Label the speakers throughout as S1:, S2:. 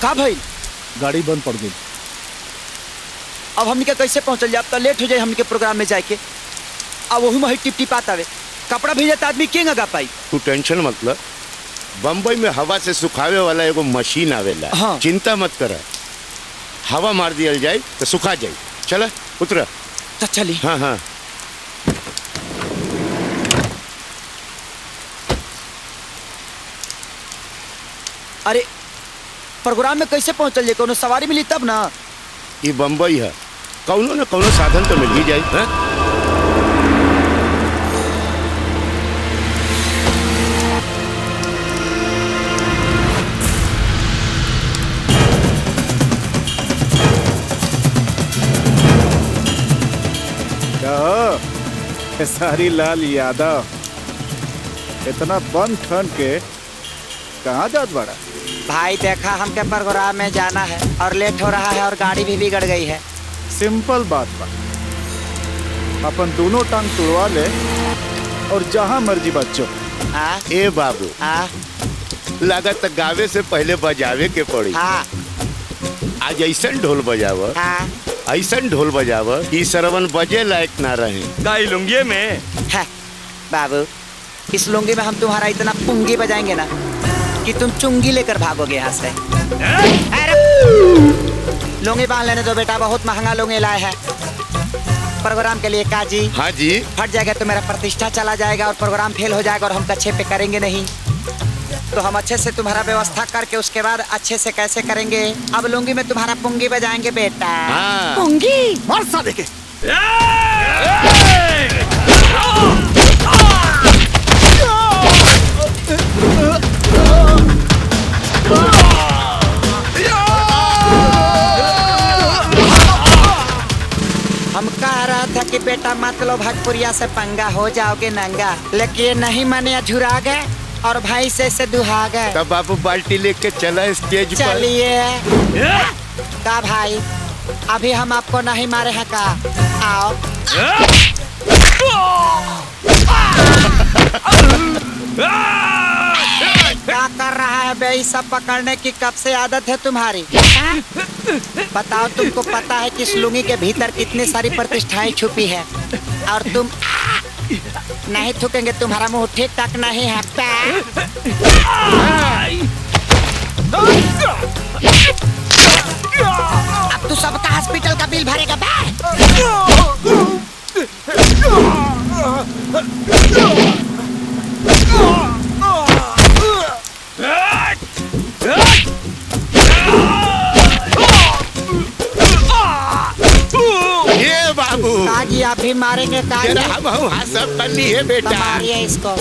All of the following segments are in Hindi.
S1: का भाई?
S2: गाड़ी बंद पड़ गई।
S1: अब हमनी के कैसे पहुंचल जाए? अब तो लेट हो जाए हमनी के प्रोग्राम में जाए के। अब वही में टिप टिपात आवे, कपड़ा भेजे तो आदमी के गा पाई।
S3: तू टेंशन मत ल, बम्बई में हवा से सुखावे वाला एगो मशीन आवेला।
S1: हाँ।
S3: चिंता मत कर, हवा मार दिया जाए तो सुखा जाए। चल उतर।
S1: तो चली।
S3: हाँ हाँ।
S1: अरे प्रोग्राम में कैसे पहुंचल जाए? कोनो सवारी मिली तब ना।
S3: ये बम्बई है, कौनो न कौनो साधन तो मिल ही जाए। हाँ?
S2: सारी लाल यादव इतना बंद ठन के कहाँ जात बड़ा?
S1: भाई देखा, हमके प्रोग्राम में जाना है और लेट हो रहा है और गाड़ी भी बिगड़ गई है।
S2: सिंपल बात बा, अपन दोनों टांग तुड़वा ले और जहाँ मर्जी बच्चों।
S1: हाँ
S3: ए बाबू,
S1: हाँ
S3: लागत गावे से पहले बजावे के पड़ी।
S1: हाँ
S3: आज ऐसन ढोल बजाव,
S1: हाँ
S3: ऐसन ढोल बजाव कि सरवन बजे लायक ना रहे।
S4: गाई लुंगिये में
S1: है। बाबू, इस लुंगी में हम तुम्हारा इतना पुंगी बजाएंगे ना कि तुम चुंगी लेकर भागोगे यहाँ से। अरे लुंगी बांध लेने दो बेटा, बहुत महंगा लुंगी लाए हैं प्रोग्राम के लिए। काजी
S3: हाँ जी।
S1: फट जाएगा तो मेरा प्रतिष्ठा चला जाएगा और प्रोग्राम फेल हो जाएगा और हम अच्छे पे करेंगे नहीं। तो हम अच्छे से तुम्हारा व्यवस्था करके उसके बाद अच्छे से कैसे करेंगे। अब लुंगी में तुम्हारा पुंगी बजाएंगे बेटा।
S3: हाँ।
S1: पुंगी
S2: मार साले के।
S1: हम कह रहा था कि बेटा मत लो, भटपुरिया से पंगा हो जाओगे नंगा, लेकिन नहीं माने, अझुरा गए और भाई से दुहा गए।
S3: तब बाबू बाल्टी लेके चला स्टेज पर।
S1: चलिए का भाई, अभी हम आपको नहीं मारे हैं का? आओ। क्या कर रहा है बे? सब पकड़ने की कब से आदत है तुम्हारी? बताओ, तुमको पता है कि इस लुंगी के भीतर कितनी सारी प्रतिष्ठाएं छुपी है और तुम नहीं थूकेंगे, तुम्हारा मुंह ठीक ठाक नहीं है। अब तू सबका हॉस्पिटल का बिल भरेगा बे?
S3: ये बाबू,
S1: काजी आप भी मारेंगे काजी?
S3: जरा हम हाथ सब कर लिए
S1: तो
S3: बेटा।
S1: मारिए इसको।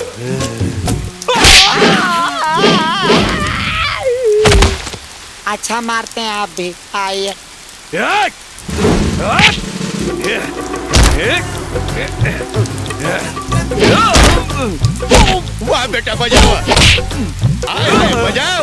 S1: अच्छा मारते हैं आप भी, आइए।
S3: वाह बेटा, बजाओ। आए, बजाओ।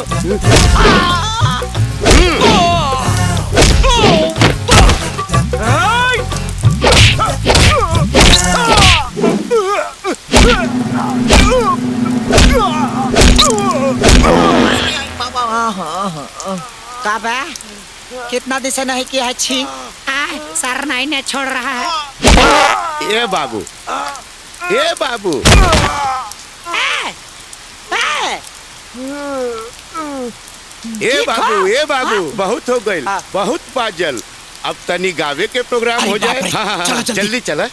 S1: कब है? कितना दिन से नहीं किया है? छी, सर नहीं ने छोड़ रहा है।
S3: ये बाबू, ये बाबू, ये बाबू, ये बाबू, बहुत हो गई, बहुत पाजल। अब तनी गावे के प्रोग्राम हो जाए। हाँ हाँ हाँ, जल्दी चला।